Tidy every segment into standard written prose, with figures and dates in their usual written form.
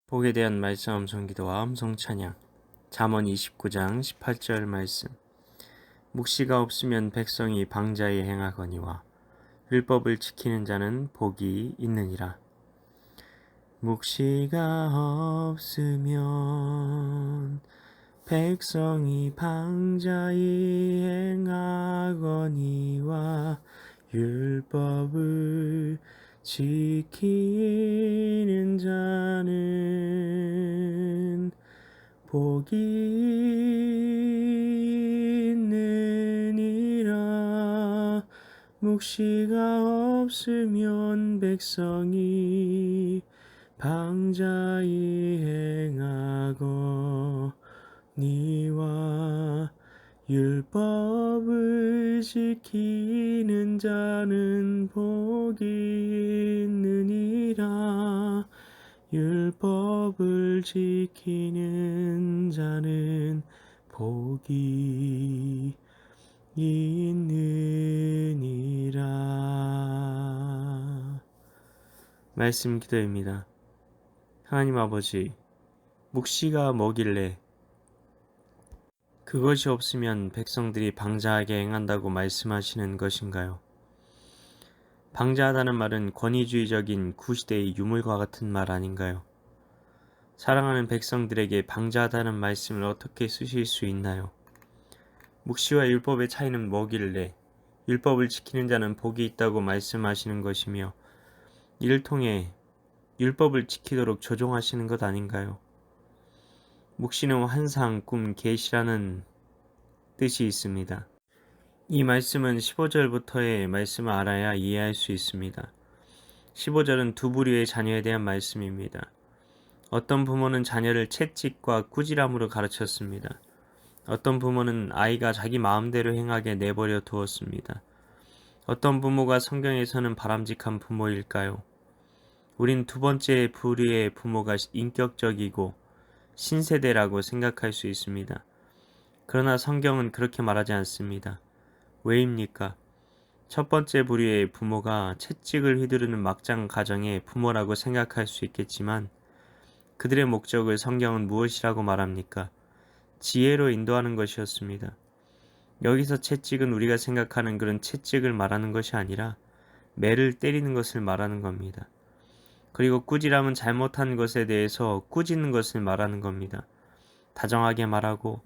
복에 대한 말씀 암송기도와 암송찬양. 잠언 29장 18절 말씀. 묵시가 없으면 백성이 방자에 행하거니와 율법을 지키는 자는 복이 있느니라. 묵시가 없으면 백성이 방자에 행하거니와 율법을 지키는 자는 복이 있느니라. 묵시가 없으면 백성이 방자히 행하거니와 율법을 지키는 자는 복이 있느니라. 율법을 지키는 자는 복이 있느니라. 말씀 기도입니다. 하나님 아버지, 묵시가 뭐길래 그것이 없으면 백성들이 방자하게 행한다고 말씀하시는 것인가요? 방자하다는 말은 권위주의적인 구시대의 유물과 같은 말 아닌가요? 사랑하는 백성들에게 방자하다는 말씀을 어떻게 쓰실 수 있나요? 묵시와 율법의 차이는 뭐길래 율법을 지키는 자는 복이 있다고 말씀하시는 것이며 이를 통해 율법을 지키도록 조종하시는 것 아닌가요? 묵시는 환상, 꿈, 계시라는 뜻이 있습니다. 이 말씀은 15절부터의 말씀을 알아야 이해할 수 있습니다. 15절은 두 부류의 자녀에 대한 말씀입니다. 어떤 부모는 자녀를 채찍과 꾸지람으로 가르쳤습니다. 어떤 부모는 아이가 자기 마음대로 행하게 내버려 두었습니다. 어떤 부모가 성경에서는 바람직한 부모일까요? 우린 두 번째 부류의 부모가 인격적이고 신세대라고 생각할 수 있습니다. 그러나 성경은 그렇게 말하지 않습니다. 왜입니까? 첫 번째 부류의 부모가 채찍을 휘두르는 막장 가정의 부모라고 생각할 수 있겠지만 그들의 목적을 성경은 무엇이라고 말합니까? 지혜로 인도하는 것이었습니다. 여기서 채찍은 우리가 생각하는 그런 채찍을 말하는 것이 아니라 매를 때리는 것을 말하는 겁니다. 그리고 꾸지람은 잘못한 것에 대해서 꾸짖는 것을 말하는 겁니다. 다정하게 말하고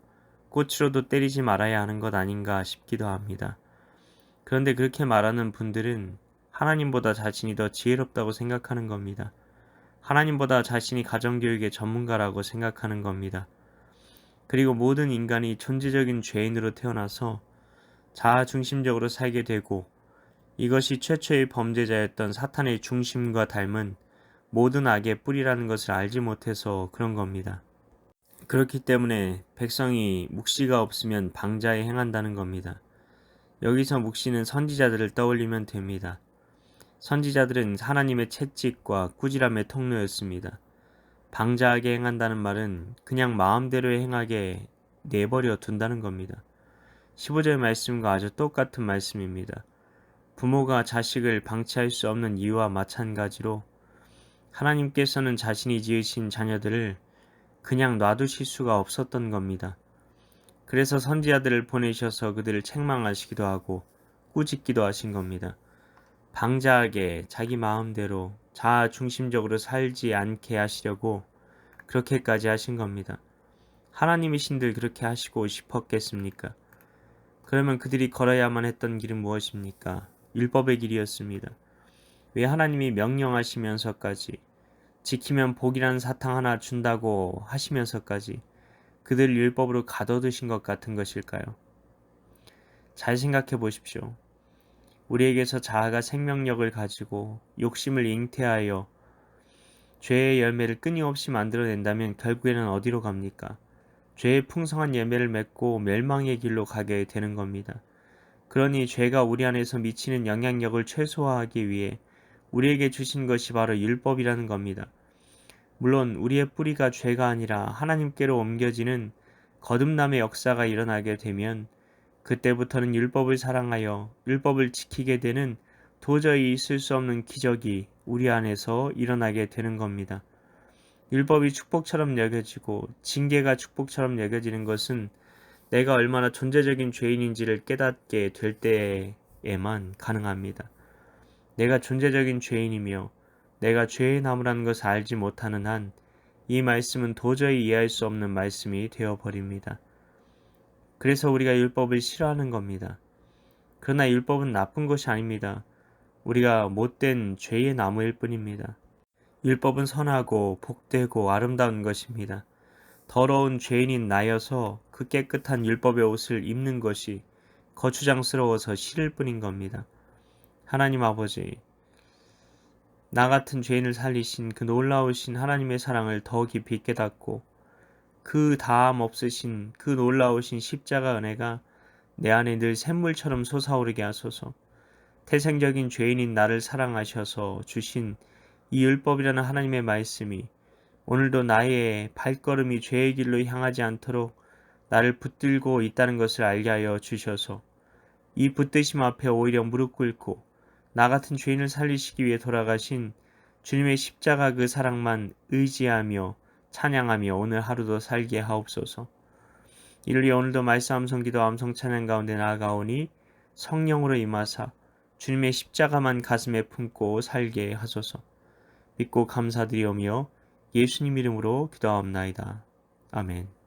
꽃으로도 때리지 말아야 하는 것 아닌가 싶기도 합니다. 그런데 그렇게 말하는 분들은 하나님보다 자신이 더 지혜롭다고 생각하는 겁니다. 하나님보다 자신이 가정교육의 전문가라고 생각하는 겁니다. 그리고 모든 인간이 존재적인 죄인으로 태어나서 자아중심적으로 살게 되고 이것이 최초의 범죄자였던 사탄의 중심과 닮은 모든 악의 뿌리라는 것을 알지 못해서 그런 겁니다. 그렇기 때문에 백성이 묵시가 없으면 방자에 행한다는 겁니다. 여기서 묵시는 선지자들을 떠올리면 됩니다. 선지자들은 하나님의 채찍과 꾸지람의 통로였습니다. 방자하게 행한다는 말은 그냥 마음대로 행하게 내버려 둔다는 겁니다. 15절 말씀과 아주 똑같은 말씀입니다. 부모가 자식을 방치할 수 없는 이유와 마찬가지로 하나님께서는 자신이 지으신 자녀들을 그냥 놔두실 수가 없었던 겁니다. 그래서 선지자들을 보내셔서 그들을 책망하시기도 하고 꾸짖기도 하신 겁니다. 방자하게 자기 마음대로 자아 중심적으로 살지 않게 하시려고 그렇게까지 하신 겁니다. 하나님이신들 그렇게 하시고 싶었겠습니까? 그러면 그들이 걸어야만 했던 길은 무엇입니까? 율법의 길이었습니다. 왜 하나님이 명령하시면서까지 지키면 복이라는 사탕 하나 준다고 하시면서까지 그들을 율법으로 가둬두신 것 같은 것일까요? 잘 생각해 보십시오. 우리에게서 자아가 생명력을 가지고 욕심을 잉태하여 죄의 열매를 끊임없이 만들어낸다면 결국에는 어디로 갑니까? 죄의 풍성한 열매를 맺고 멸망의 길로 가게 되는 겁니다. 그러니 죄가 우리 안에서 미치는 영향력을 최소화하기 위해 우리에게 주신 것이 바로 율법이라는 겁니다. 물론 우리의 뿌리가 죄가 아니라 하나님께로 옮겨지는 거듭남의 역사가 일어나게 되면 그때부터는 율법을 사랑하여 율법을 지키게 되는 도저히 있을 수 없는 기적이 우리 안에서 일어나게 되는 겁니다. 율법이 축복처럼 여겨지고 징계가 축복처럼 여겨지는 것은 내가 얼마나 존재적인 죄인인지를 깨닫게 될 때에만 가능합니다. 내가 존재적인 죄인이며 내가 죄의 나무라는 것을 알지 못하는 한 이 말씀은 도저히 이해할 수 없는 말씀이 되어버립니다. 그래서 우리가 율법을 싫어하는 겁니다. 그러나 율법은 나쁜 것이 아닙니다. 우리가 못된 죄의 나무일 뿐입니다. 율법은 선하고 복되고 아름다운 것입니다. 더러운 죄인인 나여서 그 깨끗한 율법의 옷을 입는 것이 거추장스러워서 싫을 뿐인 겁니다. 하나님 아버지, 나 같은 죄인을 살리신 그 놀라우신 하나님의 사랑을 더 깊이 깨닫고 그 다함 없으신 그 놀라우신 십자가 은혜가 내 안에 늘 샘물처럼 솟아오르게 하소서. 태생적인 죄인인 나를 사랑하셔서 주신 이 율법이라는 하나님의 말씀이 오늘도 나의 발걸음이 죄의 길로 향하지 않도록 나를 붙들고 있다는 것을 알게 하여 주셔서 이 붙드심 앞에 오히려 무릎 꿇고 나 같은 죄인을 살리시기 위해 돌아가신 주님의 십자가 그 사랑만 의지하며 찬양하며 오늘 하루도 살게 하옵소서. 이를 위해 오늘도 말씀 암송 기도 암송 찬양 가운데 나아가오니 성령으로 임하사 주님의 십자가만 가슴에 품고 살게 하소서. 믿고 감사드리오며 예수님 이름으로 기도하옵나이다. 아멘.